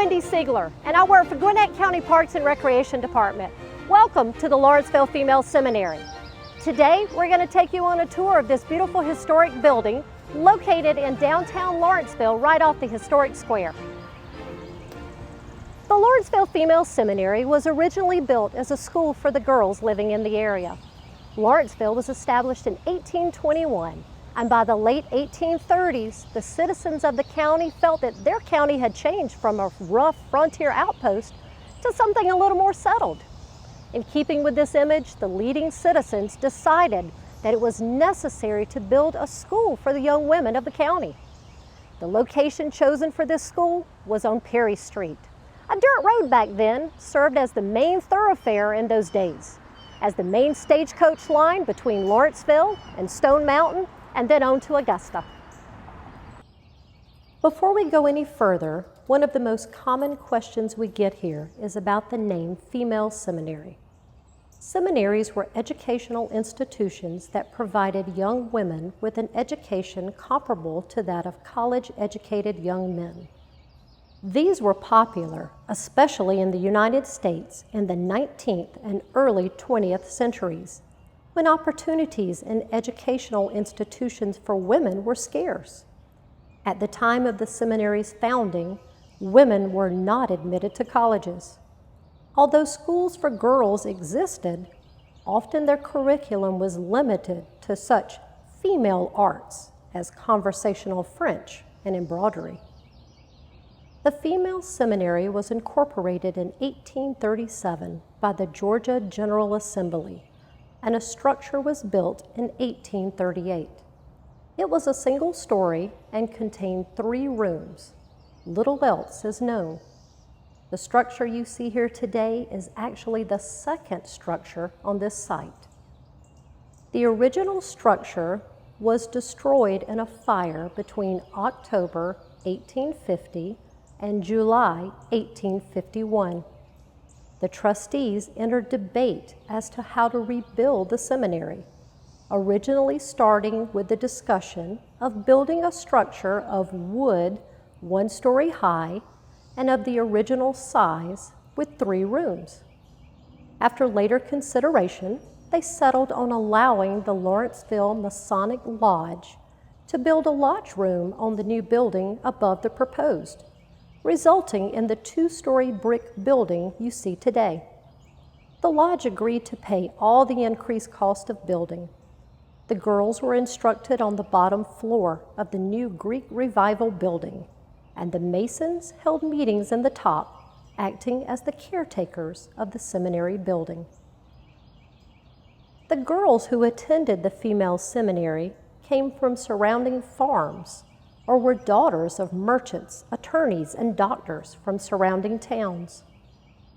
Wendy Siegler, and I work for Gwinnett County Parks and Recreation Department. Welcome to the Lawrenceville Female Seminary. Today, we're going to take you on a tour of this beautiful historic building located in downtown Lawrenceville, right off the historic square. The Lawrenceville Female Seminary was originally built as a school for the girls living in the area. Lawrenceville was established in 1821, and by the late 1830s, the citizens of the county felt that their county had changed from a rough frontier outpost to something a little more settled. In keeping with this image, the leading citizens decided that it was necessary to build a school for the young women of the county. The location chosen for this school was on Perry Street. A dirt road back then served as the main thoroughfare in those days, as the main stagecoach line between Lawrenceville and Stone Mountain, and then on to Augusta. Before we go any further, one of the most common questions we get here is about the name Female Seminary. Seminaries were educational institutions that provided young women with an education comparable to that of college-educated young men. These were popular, especially in the United States in the 19th and early 20th centuries, when opportunities in educational institutions for women were scarce. At the time of the seminary's founding, women were not admitted to colleges. Although schools for girls existed, often their curriculum was limited to such female arts as conversational French and embroidery. The Female Seminary was incorporated in 1837 by the Georgia General Assembly, and a structure was built in 1838. It was a single story and contained 3 rooms. Little else is known. The structure you see here today is actually the second structure on this site. The original structure was destroyed in a fire between October 1850 and July 1851. The trustees entered debate as to how to rebuild the seminary, originally starting with the discussion of building a structure of wood 1 story high and of the original size with 3 rooms. After later consideration, they settled on allowing the Lawrenceville Masonic Lodge to build a lodge room on the new building above the proposed, resulting in the 2-story brick building you see today. The lodge agreed to pay all the increased cost of building. The girls were instructed on the bottom floor of the new Greek Revival building, and the Masons held meetings in the top, acting as the caretakers of the seminary building. The girls who attended the female seminary came from surrounding farms or were daughters of merchants, attorneys, and doctors from surrounding towns.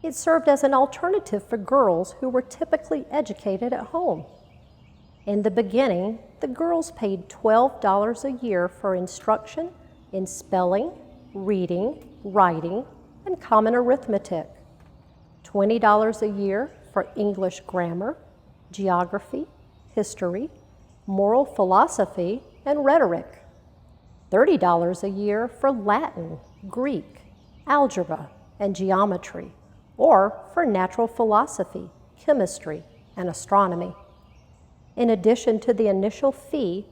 It served as an alternative for girls who were typically educated at home. In the beginning, the girls paid $12 a year for instruction in spelling, reading, writing, and common arithmetic, $20 a year for English grammar, geography, history, moral philosophy, and rhetoric, $30 a year for Latin, Greek, algebra, and geometry, or for natural philosophy, chemistry, and astronomy. In addition to the initial fee,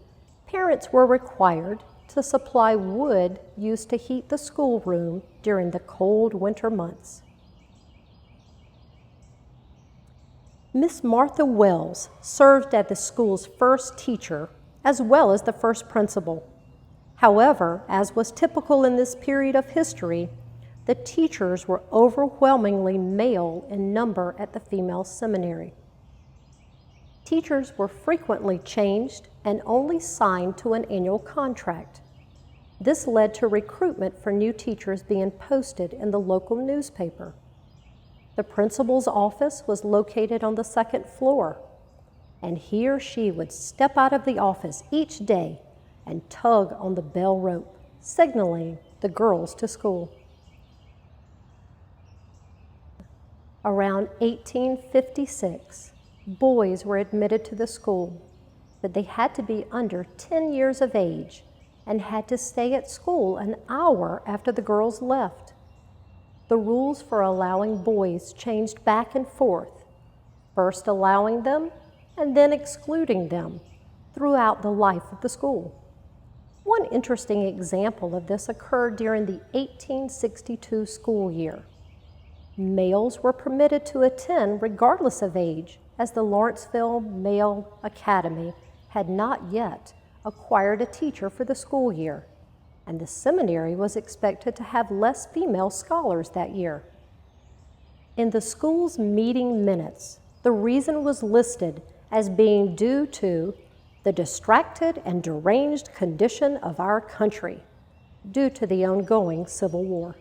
parents were required to supply wood used to heat the schoolroom during the cold winter months. Miss Martha Wells served as the school's first teacher as well as the first principal. However, as was typical in this period of history, the teachers were overwhelmingly male in number at the female seminary. Teachers were frequently changed and only signed to an annual contract. This led to recruitment for new teachers being posted in the local newspaper. The principal's office was located on the 2nd floor, and he or she would step out of the office each day and tug on the bell rope, signaling the girls to school. Around 1856, boys were admitted to the school, but they had to be under 10 years of age and had to stay at school an hour after the girls left. the rules for allowing boys changed back and forth, first allowing them and then excluding them throughout the life of the school. One interesting example of this occurred during the 1862 school year. Males were permitted to attend regardless of age, as the Lawrenceville Male Academy had not yet acquired a teacher for the school year, and the seminary was expected to have less female scholars that year. In the school's meeting minutes, the reason was listed as being due to the distracted and deranged condition of our country due to the ongoing Civil War.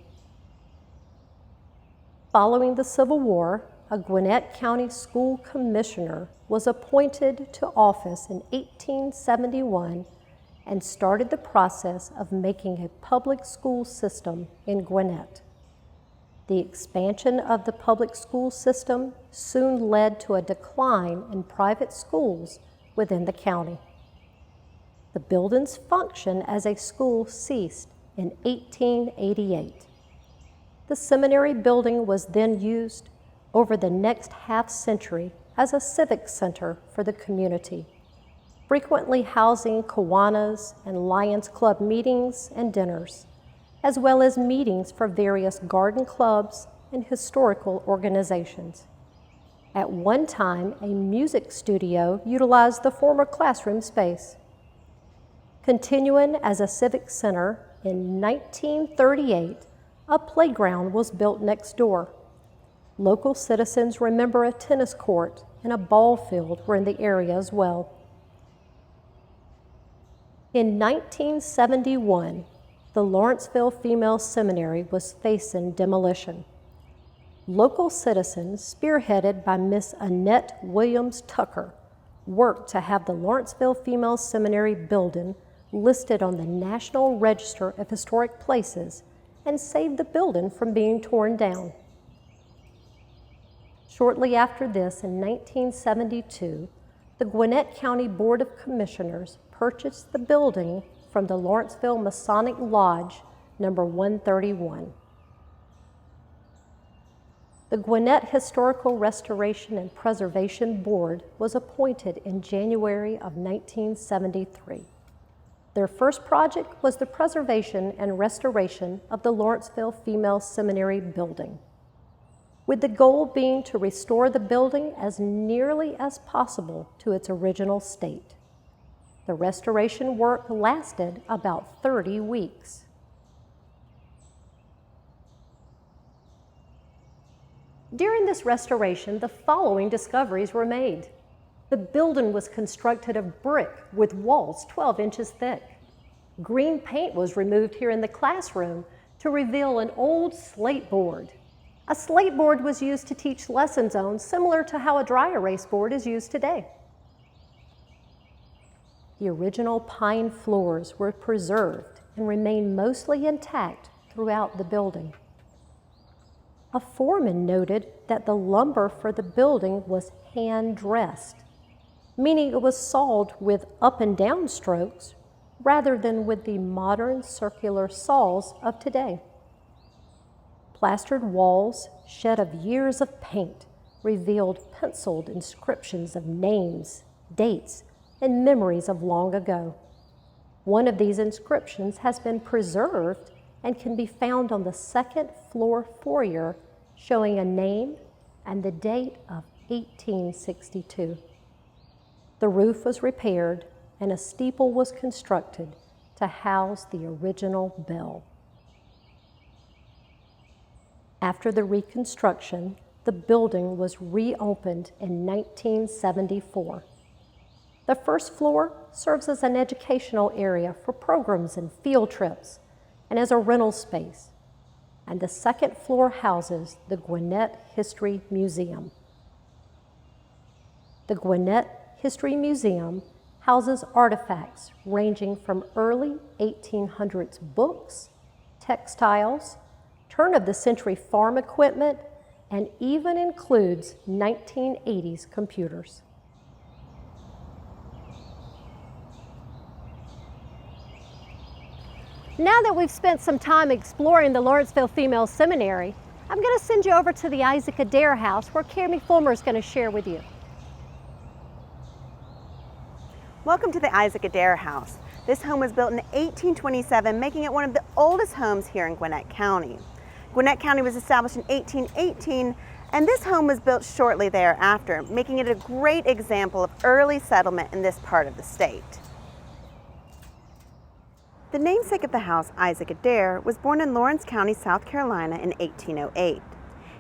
Following the Civil War, a Gwinnett County school commissioner was appointed to office in 1871 and started the process of making a public school system in Gwinnett. The expansion of the public school system soon led to a decline in private schools within the county. The building's function as a school ceased in 1888. The seminary building was then used over the next half-century as a civic center for the community, frequently housing Kiwanis and Lions Club meetings and dinners, as well as meetings for various garden clubs and historical organizations. At one time, a music studio utilized the former classroom space. Continuing as a civic center, in 1938, a playground was built next door. Local citizens remember a tennis court and a ball field were in the area as well. In 1971, the Lawrenceville Female Seminary was facing demolition. Local citizens, spearheaded by Miss Annette Williams Tucker, worked to have the Lawrenceville Female Seminary building listed on the National Register of Historic Places and save the building from being torn down. Shortly after this, in 1972, the Gwinnett County Board of Commissioners purchased the building from the Lawrenceville Masonic Lodge, number 131. The Gwinnett Historical Restoration and Preservation Board was appointed in January of 1973. Their first project was the preservation and restoration of the Lawrenceville Female Seminary building, with the goal being to restore the building as nearly as possible to its original state. The restoration work lasted about 30 weeks. During this restoration, the following discoveries were made. The building was constructed of brick with walls 12 inches thick. Green paint was removed here in the classroom to reveal an old slate board. A slate board was used to teach lessons on, similar to how a dry erase board is used today. The original pine floors were preserved and remain mostly intact throughout the building. A foreman noted that the lumber for the building was hand-dressed, meaning it was sawed with up and down strokes rather than with the modern circular saws of today. Plastered walls, shed of years of paint, revealed penciled inscriptions of names, dates, and memories of long ago. One of these inscriptions has been preserved and can be found on the second floor foyer, showing a name and the date of 1862. The roof was repaired and a steeple was constructed to house the original bell. After the reconstruction, the building was reopened in 1974. The first floor serves as an educational area for programs and field trips and as a rental space, and the second floor houses the Gwinnett History Museum. The Gwinnett History Museum houses artifacts ranging from early 1800s books, textiles, turn-of-the-century farm equipment, and even includes 1980s computers. Now that we've spent some time exploring the Lawrenceville Female Seminary, I'm going to send you over to the Isaac Adair House where Cami Fulmer is going to share with you. Welcome to the Isaac Adair House. This home was built in 1827, making it one of the oldest homes here in Gwinnett County. Gwinnett County was established in 1818, and this home was built shortly thereafter, making it a great example of early settlement in this part of the state. The namesake of the house, Isaac Adair, was born in Lawrence County, South Carolina in 1808.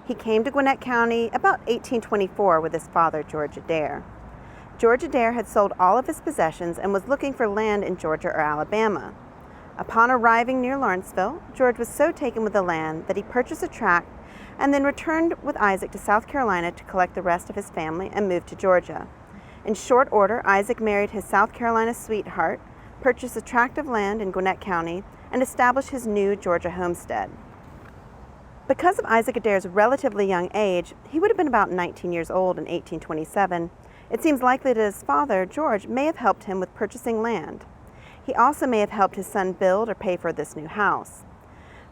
He came to Gwinnett County about 1824 with his father, George Adair. George Adair had sold all of his possessions and was looking for land in Georgia or Alabama. Upon arriving near Lawrenceville, George was so taken with the land that he purchased a tract and then returned with Isaac to South Carolina to collect the rest of his family and move to Georgia. In short order, Isaac married his South Carolina sweetheart, purchased a tract of land in Gwinnett County, and established his new Georgia homestead. Because of Isaac Adair's relatively young age, he would have been about 19 years old in 1827, it seems likely that his father, George, may have helped him with purchasing land. He also may have helped his son build or pay for this new house.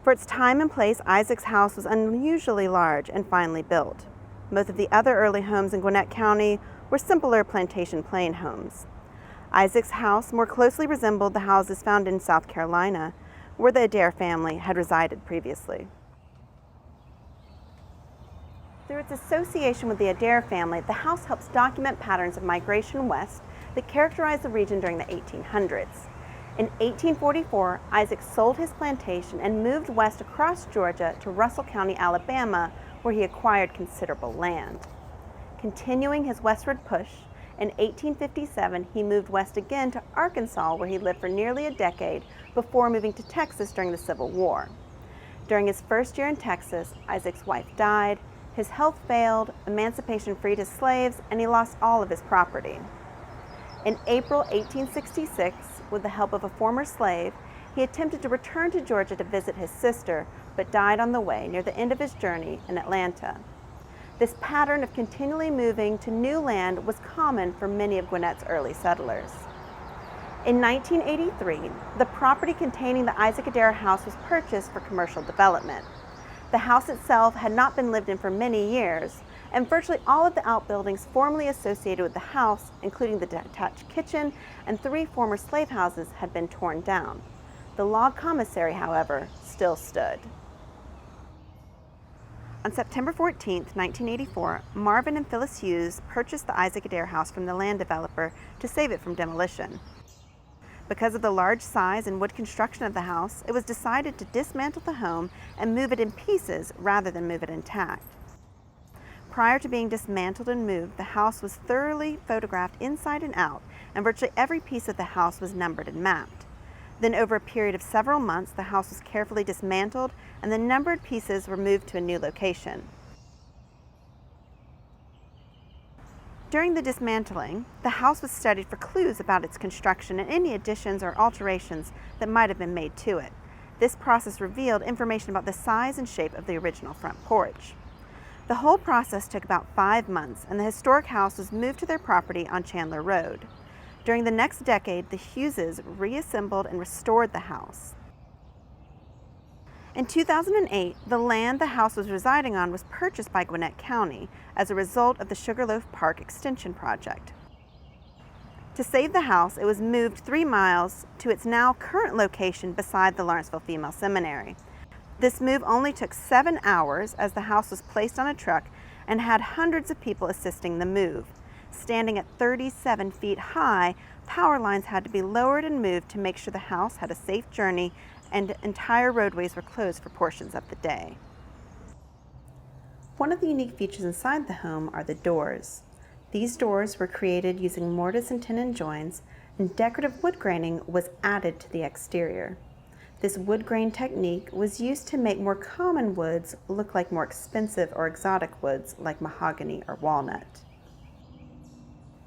For its time and place, Isaac's house was unusually large and finely built. Most of the other early homes in Gwinnett County were simpler plantation plain homes. Isaac's house more closely resembled the houses found in South Carolina, where the Adair family had resided previously. Through its association with the Adair family, the house helps document patterns of migration west that characterized the region during the 1800s. In 1844, Isaac sold his plantation and moved west across Georgia to Russell County, Alabama, where he acquired considerable land. Continuing his westward push, in 1857 he moved west again to Arkansas, where he lived for nearly a decade before moving to Texas during the Civil War. During his first year in Texas, Isaac's wife died, his health failed, emancipation freed his slaves, and he lost all of his property. In April 1866, with the help of a former slave, he attempted to return to Georgia to visit his sister, but died on the way near the end of his journey in Atlanta. This pattern of continually moving to new land was common for many of Gwinnett's early settlers. In 1983, the property containing the Isaac Adair House was purchased for commercial development. The house itself had not been lived in for many years, and virtually all of the outbuildings formerly associated with the house, including the detached kitchen and 3 former slave houses, had been torn down. The log commissary, however, still stood. On September 14, 1984, Marvin and Phyllis Hughes purchased the Isaac Adair House from the land developer to save it from demolition. Because of the large size and wood construction of the house, it was decided to dismantle the home and move it in pieces rather than move it intact. Prior to being dismantled and moved, the house was thoroughly photographed inside and out, and virtually every piece of the house was numbered and mapped. Then, over a period of several months, the house was carefully dismantled and the numbered pieces were moved to a new location. During the dismantling, the house was studied for clues about its construction and any additions or alterations that might have been made to it. This process revealed information about the size and shape of the original front porch. The whole process took about 5 months, and the historic house was moved to their property on Chandler Road. During the next decade, the Hugheses reassembled and restored the house. In 2008, the land the house was residing on was purchased by Gwinnett County as a result of the Sugarloaf Park Extension project. To save the house, it was moved 3 miles to its now current location beside the Lawrenceville Female Seminary. This move only took 7 hours as the house was placed on a truck and had hundreds of people assisting the move. Standing at 37 feet high, power lines had to be lowered and moved to make sure the house had a safe journey, and entire roadways were closed for portions of the day. One of the unique features inside the home are the doors. These doors were created using mortise and tenon joints, and decorative wood graining was added to the exterior. This wood grain technique was used to make more common woods look like more expensive or exotic woods like mahogany or walnut.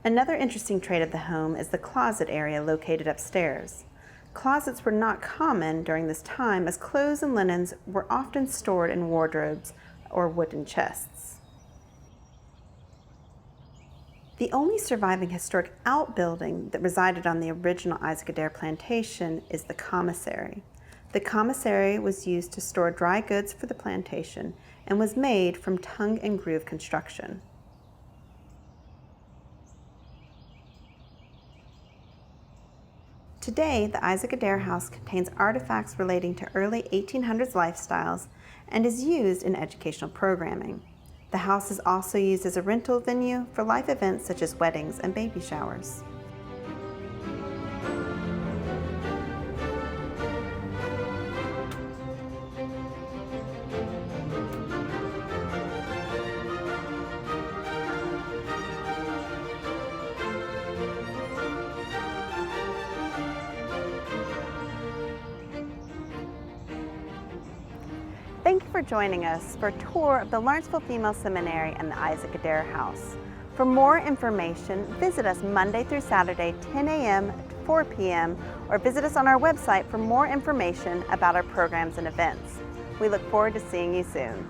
Another interesting trait of the home is the closet area located upstairs. Closets were not common during this time, as clothes and linens were often stored in wardrobes or wooden chests. The only surviving historic outbuilding that resided on the original Isaac Adair plantation is the commissary. The commissary was used to store dry goods for the plantation and was made from tongue and groove construction. Today, the Isaac Adair House contains artifacts relating to early 1800s lifestyles and is used in educational programming. The house is also used as a rental venue for life events such as weddings and baby showers. Thank you for joining us for a tour of the Lawrenceville Female Seminary and the Isaac Adair House. For more information, visit us Monday through Saturday, 10 a.m. to 4 p.m., or visit us on our website for more information about our programs and events. We look forward to seeing you soon.